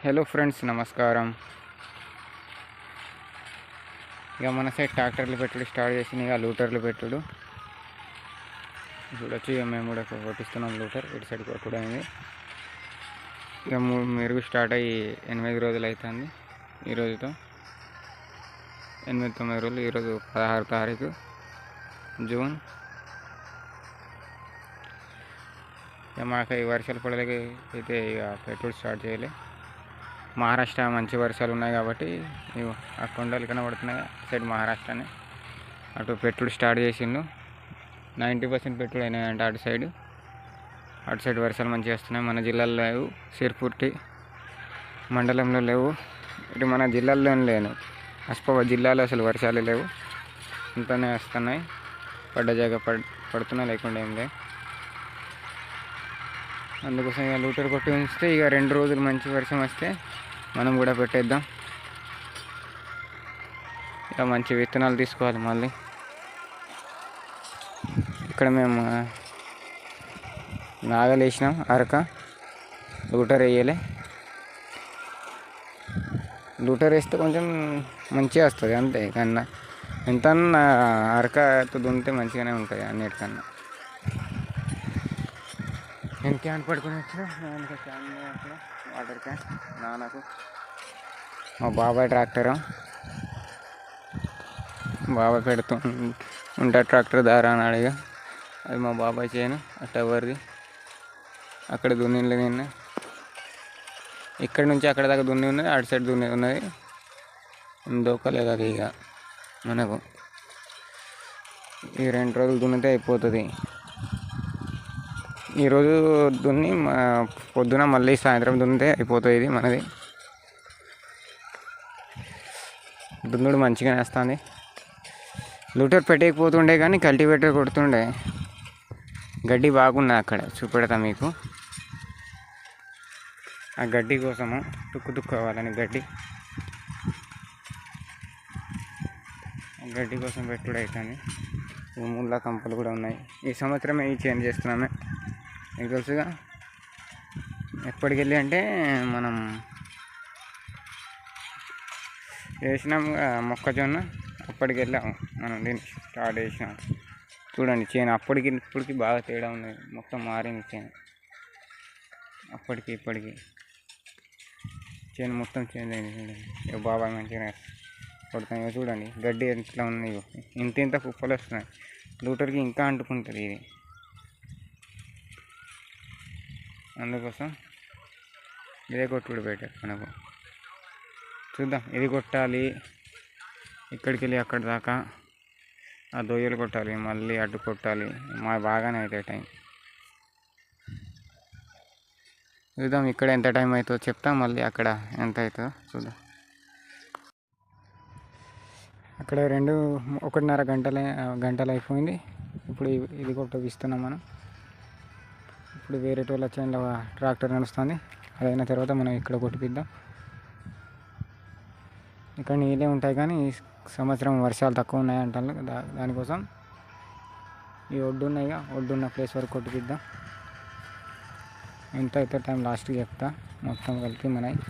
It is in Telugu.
హలో ఫ్రెండ్స్, నమస్కారం. ఇక మన సైడ్ ట్రాక్టర్లు పెట్టుడు స్టార్ట్ చేసింది. ఇక లూటర్లు పెట్టుడు చూడొచ్చు. ఇక మేము కూడా కొట్టిస్తున్నాం లూటర్. ఇటు సైడ్ కొట్టుడు అయింది. ఇక మెరుగు స్టార్ట్ అయ్యి 8 రోజులు అవుతుంది. ఈ రోజుతో 8-9 రోజులు. ఈరోజు 16 తారీఖు జూన్. ఇక మాకు ఈ వర్షాలు పడలేక అయితే ఇక పెట్టుడు స్టార్ట్ చేయలే. మహారాష్ట్ర మంచి వర్షాలు ఉన్నాయి కాబట్టి ఆ కొండలు కనబడుతున్నాయి. సైడ్ మహారాష్ట్రనే అటు పెట్టుడు స్టార్ట్ చేసిండు. 90% పెట్టుడు అయినాయంటే అటు సైడ్ వర్షాలు మంచిగా వస్తున్నాయి. మన జిల్లాలో లేవు, సిర్పూర్తి మండలంలో లేవు. ఇటు మన జిల్లాలో లేను, అస్పాబాద్ జిల్లాలో అసలు వర్షాలు లేవు. ఇంతనే వస్తున్నాయి. పడ్డ జాగా పడుతున్నా, లేకుండా ఏం లేదు. అందుకోసం ఇక లూటర్ కొట్టి ఉంచితే ఇక 2 రోజులు మంచి వర్షం వస్తే మనం కూడా పెట్టేద్దాం. ఇక మంచి విత్తనాలు తీసుకోవాలి. మళ్ళీ ఇక్కడ మేము నాగలు వేసినాం, అరక లూటర్ వేయలే. లూటర్ వేస్తే కొంచెం మంచిగా వస్తుంది అంతే. కన్నా ఎంత అరకతో దున్నితే మంచిగానే ఉంటుంది అన్నిటికన్నా. నేను క్యాన్ పట్టుకుని వచ్చిన, క్యాన్ వాటర్ క్యాన్ నాన్నకు. మా బాబాయ్ ట్రాక్టరు, బాబాయ్ పెడుతూ ఉంటాడు ట్రాక్టర్ దారా అన్నాడు. ఇక అది మా బాబాయ్ చేయను. అట్ట ఎవరిది అక్కడ దున్నిలో నిన్న ఇక్కడ నుంచి అక్కడ దాకా దున్ని ఉన్నది, అటు సైడ్ దున్ని ఉన్నది. దొక్కలేదు అది. ఇక మనకు ఈ 2 రోజులు దున్నితే అయిపోతుంది. ఈరోజు దున్ని పొద్దున మళ్ళీ సాయంత్రం దున్నితే అయిపోతుంది. ఇది మనది దున్నుడు మంచిగానే వస్తుంది. లూటర్ పెట్టకపోతుండే కానీ కల్టివేటర్ కొడుతుండే. గడ్డి బాగున్నా అక్కడ చూపెడతా మీకు. ఆ గడ్డి కోసము తుక్కు గడ్డి కోసం పెట్టుడు అవుతుంది. ముళ్ళ కంపలు కూడా ఉన్నాయి. ఈ సంవత్సరమే ఈ చేంజ్ చేస్తున్నామే. మీకు తెలుసుగా, ఎప్పటికెళ్ళి అంటే మనం వేసినాం మొక్కజొన్న, అప్పటికి వెళ్ళాము మనం. దీన్ని స్టార్ట్ చేసినాం. చూడండి చేను అప్పటికి ఇప్పటికి బాగా తేడా ఉంది. మొత్తం మారింది చేను. అప్పటికి ఇప్పటికి చేను మొత్తం చేంజ్ అయింది. చూడండి ఇక బాబాయ్ మంచిగా కొడతాం. ఇక చూడండి గడ్డి ఎట్లా ఉంది. ఇంత కుప్పలు వస్తున్నాయి. లూటర్కి ఇంకా అంటుకుంటుంది ఇది. అందుకోసం ఇదే కొట్టుడు బెటర్ మనకు. చూద్దాం, ఇది కొట్టాలి, ఇక్కడికి వెళ్ళి అక్కడి దాకా ఆ దొయ్యలు కొట్టాలి, మళ్ళీ అడ్డు కొట్టాలి. మా బాగానే అవుతాయి టైం. చూద్దాం ఇక్కడ ఎంత టైం అవుతుందో చెప్తాం, మళ్ళీ అక్కడ ఎంత అవుతుందో చూద్దాం. అక్కడ 1.5 గంటలు అయిపోయింది. ఇప్పుడు ఇది కొట్టిస్తున్నాం మనం. ఇప్పుడు వేరే టోళ్ళ చేనులో ట్రాక్టర్ నడుస్తుంది. అదైన తర్వాత మనం ఇక్కడ కొట్టిపిద్దాం. ఇక్కడ నీళ్ళే ఉంటాయి కానీ ఈ సంవత్సరం వర్షాలు తక్కువ ఉన్నాయి అంటారు. దానికోసం ఈ ఒడ్డున్న ప్లేస్ వరకు కొట్టిపిద్దాం. ఎంత అయితే టైం లాస్ట్కి చెప్తా మొత్తం కలిపి మనకి.